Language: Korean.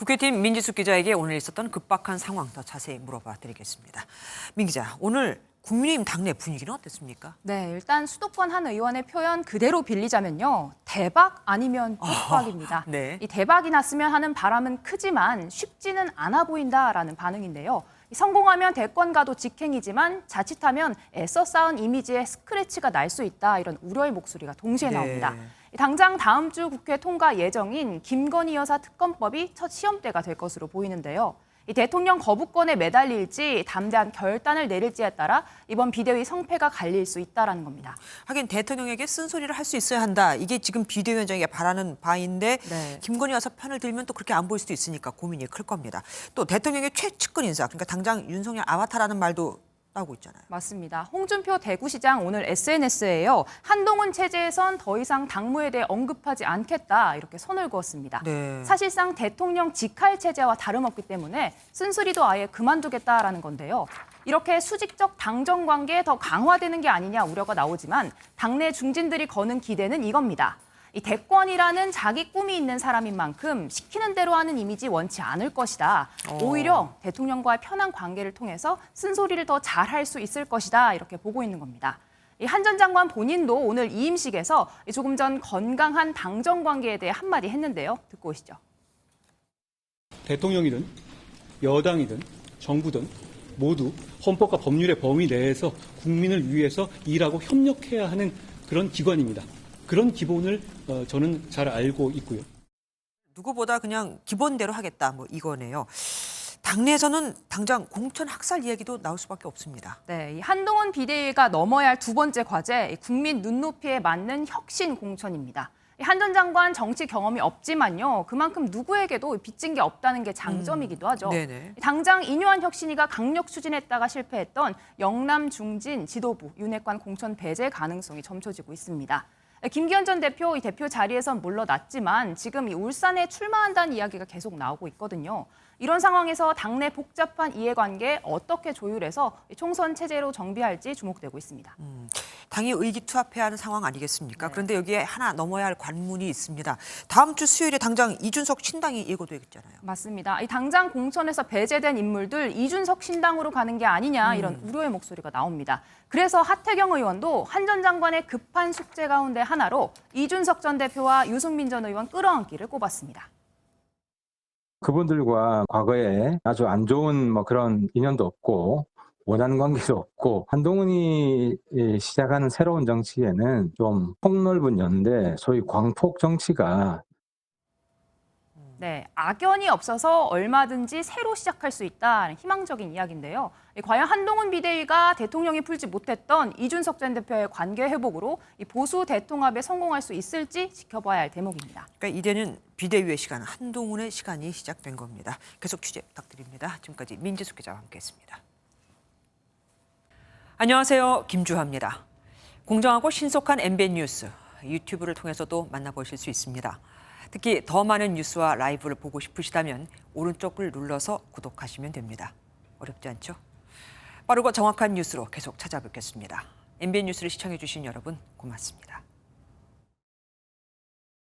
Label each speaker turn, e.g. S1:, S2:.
S1: 국회팀 민지숙 기자에게 오늘 있었던 급박한 상황 더 자세히 물어봐 드리겠습니다. 민 기자, 오늘 국민의힘 당내 분위기는 어땠습니까?
S2: 네, 일단 수도권 한 의원의 표현 그대로 빌리자면요. 대박 아니면 뚝박입니다.
S1: 네.
S2: 이 대박이 났으면 하는 바람은 크지만 쉽지는 않아 보인다라는 반응인데요. 성공하면 대권과도 직행이지만 자칫하면 애써 쌓은 이미지에 스크래치가 날 수 있다, 이런 우려의 목소리가 동시에 나옵니다. 당장 다음 주 국회 통과 예정인 김건희 여사 특검법이 첫 시험대가 될 것으로 보이는데요. 이 대통령 거부권에 매달릴지 담대한 결단을 내릴지에 따라 이번 비대위 성패가 갈릴 수 있다는 겁니다.
S1: 하긴 대통령에게 쓴소리를 할 수 있어야 한다. 이게 지금 비대위원장이 바라는 바인데
S2: 네.
S1: 김건희 여사 편을 들면 또 그렇게 안 보일 수도 있으니까 고민이 클 겁니다. 또 대통령의 최측근 인사, 그러니까 당장 윤석열 아바타라는 말도 나오고 있잖아요.
S2: 맞습니다. 홍준표 대구시장 오늘 SNS에요. 한동훈 체제에선 더 이상 당무에 대해 언급하지 않겠다, 이렇게 선을 그었습니다.
S1: 네.
S2: 사실상 대통령 직할 체제와 다름없기 때문에 쓴소리도 아예 그만두겠다라는 건데요. 이렇게 수직적 당정 관계에 더 강화되는 게 아니냐 우려가 나오지만 당내 중진들이 거는 기대는 이겁니다. 이 대권이라는 자기 꿈이 있는 사람인 만큼 시키는 대로 하는 이미지 원치 않을 것이다. 오히려 대통령과의 편한 관계를 통해서 쓴소리를 더 잘할 수 있을 것이다, 이렇게 보고 있는 겁니다. 이 한 전 장관 본인도 오늘 이임식에서 조금 전 건강한 당정 관계에 대해 한마디 했는데요. 듣고 오시죠.
S3: 대통령이든 여당이든 정부든 모두 헌법과 법률의 범위 내에서 국민을 위해서 일하고 협력해야 하는 그런 기관입니다. 그런 기본을 저는 잘 알고 있고요.
S1: 누구보다 그냥 기본대로 하겠다, 뭐 이거네요. 당내에서는 당장 공천 학살 이야기도 나올 수밖에 없습니다.
S2: 네, 이 한동훈 비대위가 넘어야 할 두 번째 과제, 국민 눈높이에 맞는 혁신 공천입니다. 한 전 장관 정치 경험이 없지만요, 그만큼 누구에게도 빚진 게 없다는 게 장점이기도 하죠.
S1: 네네.
S2: 당장 인요한 혁신이가 강력 추진했다가 실패했던 영남 중진 지도부 윤핵관 공천 배제 가능성이 점쳐지고 있습니다. 김기현 전 대표 이 대표 자리에선 물러났지만 지금 이 울산에 출마한다는 이야기가 계속 나오고 있거든요. 이런 상황에서 당내 복잡한 이해관계 어떻게 조율해서 총선 체제로 정비할지 주목되고 있습니다.
S1: 당이 의기투합해야 하는 상황 아니겠습니까?
S2: 네.
S1: 그런데 여기에 하나 넘어야 할 관문이 있습니다. 다음 주 수요일에 당장 이준석 신당이 예고되겠잖아요.
S2: 맞습니다. 이 당장 공천에서 배제된 인물들 이준석 신당으로 가는 게 아니냐, 이런 우려의 목소리가 나옵니다. 그래서 하태경 의원도 한 전 장관의 급한 숙제 가운데 하나로 이준석 전 대표와 유승민 전 의원 끌어안기를 꼽았습니다.
S4: 그분들과 과거에 아주 안 좋은 그런 인연도 없고 원하는 관계도 없고, 한동훈이 시작하는 새로운 정치에는 좀 폭넓은 연대, 소위 광폭 정치가
S2: 네, 악연이 없어서 얼마든지 새로 시작할 수 있다는 희망적인 이야기인데요. 과연 한동훈 비대위가 대통령이 풀지 못했던 이준석 전 대표의 관계 회복으로 이 보수 대통합에 성공할 수 있을지 지켜봐야 할 대목입니다.
S1: 그러니까 이제는 비대위의 시간, 한동훈의 시간이 시작된 겁니다. 계속 취재 부탁드립니다. 지금까지 민지숙 기자와 함께했습니다. 안녕하세요, 김주하입니다. 공정하고 신속한 MBN 뉴스, 유튜브를 통해서도 만나보실 수 있습니다. 특히 더 많은 뉴스와 라이브를 보고 싶으시다면 오른쪽을 눌러서 구독하시면 됩니다. 어렵지 않죠? 빠르고 정확한 뉴스로 계속 찾아뵙겠습니다. MBN 뉴스를 시청해 주신 여러분 고맙습니다.